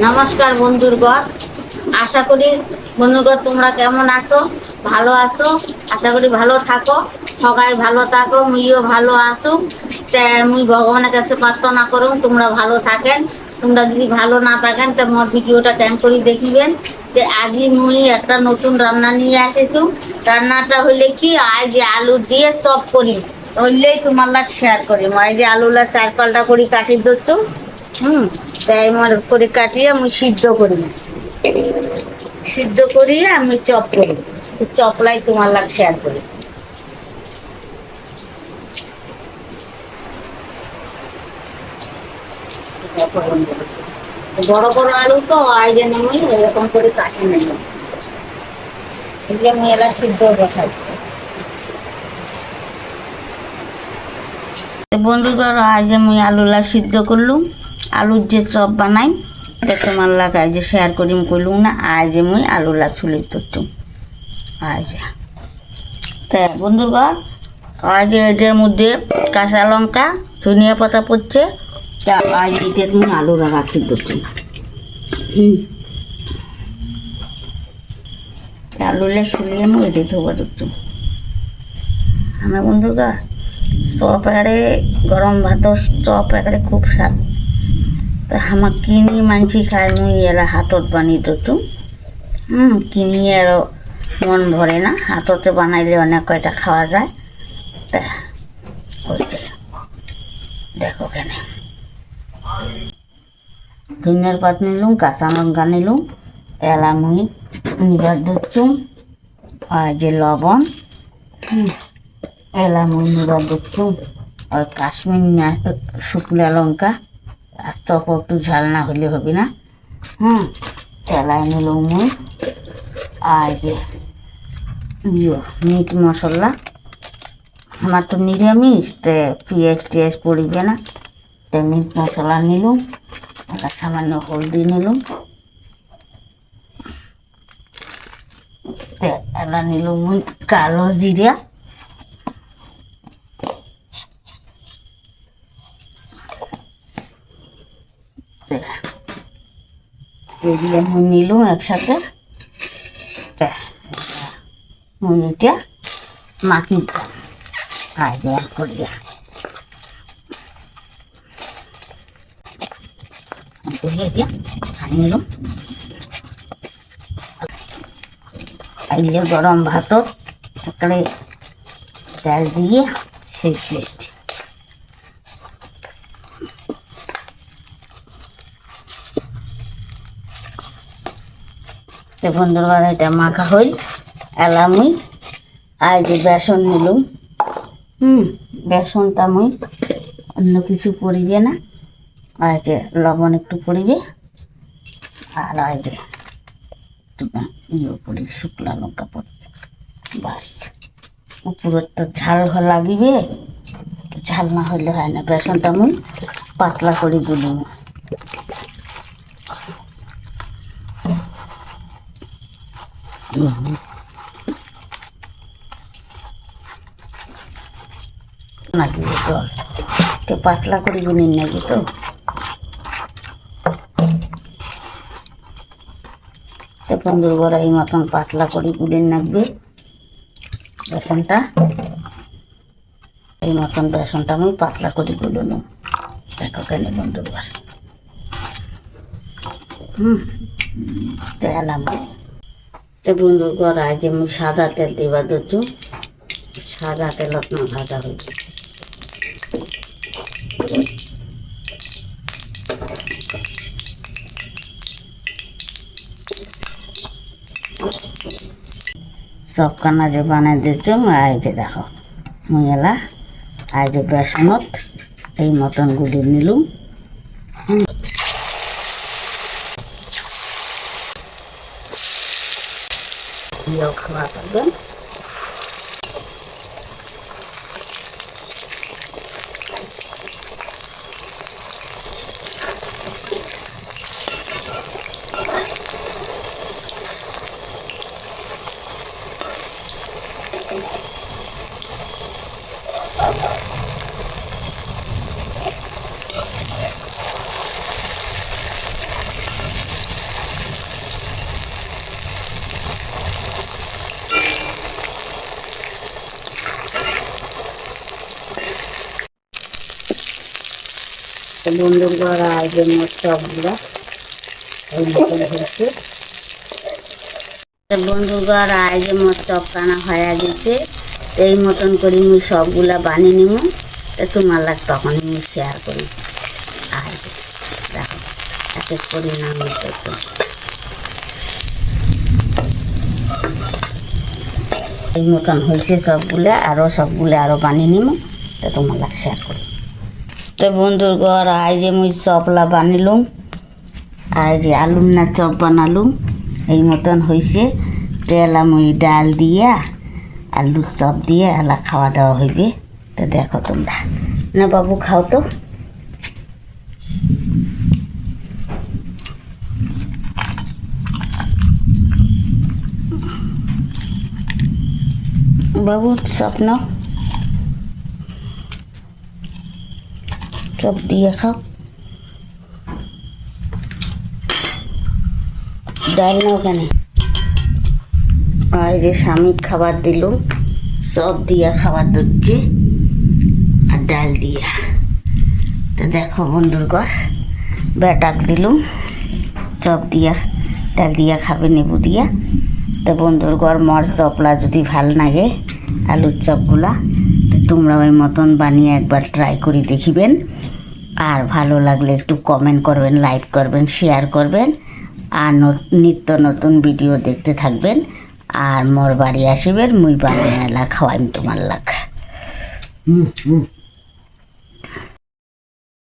নমস্কার বন্ধুরগণ, আশা করি বন্ধুগণ তোমরা কেমন আছো? ভালো আছো? আশা করি ভালো থাকো, সবাই ভালো থাকো, মুইও ভালো আসো। মুই ভগবানের কাছে প্রার্থনা করো তোমরা ভালো থাকেন। তোমরা যদি ভালো না থাকেন তো মোর ভিডিওটা ক্যান করে দেখিবেন। যে আজই মুই একটা নতুন রান্না নিয়ে আসেছি। রান্নাটা হইলে কি, আজ যে আলু দিয়ে চপ করি, হইলেই তোমার লাগ শেয়ার করি। এই যে আলুলা 4-5টা করে কাটি দিচ্ছ। তাই আমার করে কাটিয়ে আমি সিদ্ধ করি আমি চপ করি। চপলাই তোমার লাগ শেয়ার করি। বড় বড় আলু তো আই জন্য আমি এরকম করে কাটি নেব। এই যে আমি এলা সিদ্ধ দেখাই। বন্ধুগণ, আজ আমি আলুলা সিদ্ধ করলুম। আলুর যে চপ বানাই তা তোমার লাগে আজ শেয়ার করিম করলুম না। আজ আমি আলুলা ছুলি করতুম আজ। তা বন্ধুগণ, আজ এটার মধ্যে কাঁচা লঙ্কা, ধনিয়া পাতা পড়ছে। তা আজ এটার আমি আলুরা রাখি দিতুম। আলুলা ছুলিয়ে আমি এটি ধোবা দিতুম। আমার বন্ধুগণ, চপ একারে গরম ভাত চপ একারে খুব স্বাদ। তা আমার কিনি মানছি খাই, মুই এরা হাতত বানিয়ে দিতুম। কিনি আরও মন ভরে না, হাততে বানাইলে অনেক কয়টা খাওয়া যায়। তা ওইটা দেখো কেন, ধনিয়ার পাত নিলুম, কাঁচা লঙ্কা নিলুম, এলা মুই নিবার দিচ্ছুম। আর যে লবণ, এলা মুই নিবার দিচ্ছুম। আর কাশ্মীর শুকনো লঙ্কা, আর চপ একটু ঝাল না হলে হবে না। এলাই নিলুম মুই। আর যে মিট মশলা, আমার তো নিরামিষ, তে পেঁয়াজ টিয়াজ পড়িবে না। তে মিট মশলা নিলুম, সামান্য হলদি নিলুম, এলা নিলুম মুই কালো জিরা, এগুলো মুই নিলুম একসাথে। মুই এটা মাখি দিতাম আজ করিয়া ছানি নিলুম। এই যে গরম ভাতত একেবারে তেল দিয়ে সেই টেস্ট। বন্ধুরা, এটা মাখা হইল। এলা মুই আজ যে বেসন নিলুম। বেসনটা মুই অন্য কিছু পড়িবে না, আর যে লবণ একটু পড়িবে, আর আজ যে পড়ি শুকনো লঙ্কা পড়বে। বাস, উপরের তো ঝাল লাগিবে, ঝাল না হইলে হয় না। বেসনটা মুই পাতলা করে গুলিম। নাকি জল তো পাতলা করে গুলিন নাকি তো। বন্ধুরা, এই মতন পাতলা করে গুলিন নাকবে বেসনটা। এই মতন বেসনটা আমি পাতলা করে গুলুন। দেখো কেন বন্ধুরা, এলাম। তো বন্ধুরা, আজ আমি সাদা তেল দিবা দিচ্ছি। সাদা তেলত না ভাজা হয়েছে। সব কানা যে বানাই দিচ্ছ, আই যে দেখো মুই এলা আই যে বেসনত এই মতন গুলি নিলুম। খাওয়া পাবেন। বন্ধুর আয়োজন চপগুলা এই মতন হয়েছে। বন্ধুর আয়োজন চপ কানা হয়ে গেছে। এই মতন করে মুই সবগুলা বানিয়ে নিব, তোমার লাগ তখন মুই শেয়ার করি। আর দেখো এক এক করে নামিয়ে তো এই মতন হয়েছে সবগুলো, সবগুলো আরও বানিয়ে নিব, তো তোমার লাগ শেয়ার করি। তো বন্ধুর ঘর আজ যে মুই চপলা বানিলুম, আজ যে আলুর না চপ বানালুম এই মতন হয়েছে। তেল মুই ডাল দিয়া আলুর চপ দিয়ে এলা খাওয়া দাওয়া হইবে। তো দেখো তোমরা, না বাবু খাও তো। বাবু স্বপ্ন চপ দিয়ে খাও, ডাল নাও কেন। আর যে স্বামীর খাবার দিলুম, চপ দিয়া খাবার দিচ্ছে আর ডাল দিয়া। তো দেখো বন্ধুর ঘর বেটাক দিলুম চপ দিয়া ডাল দিয়া খাবে নেবু দিয়া। তো বন্ধুর ঘর মর চপলা যদি ভাল লাগে আলুর চপগুলা, তো তোমরা ওই মতন বানিয়ে একবার ট্রাই করে দেখিবেন। আর ভালো লাগলে একটু কমেন্ট করবেন, লাইক করবেন, শেয়ার করবেন। আর নিত্য নতুন ভিডিও দেখতে থাকবেন। আর মোর বাড়ি আসিবেন, মুই বানিয়ে এলা খাওয়াইম তোমার লাগ।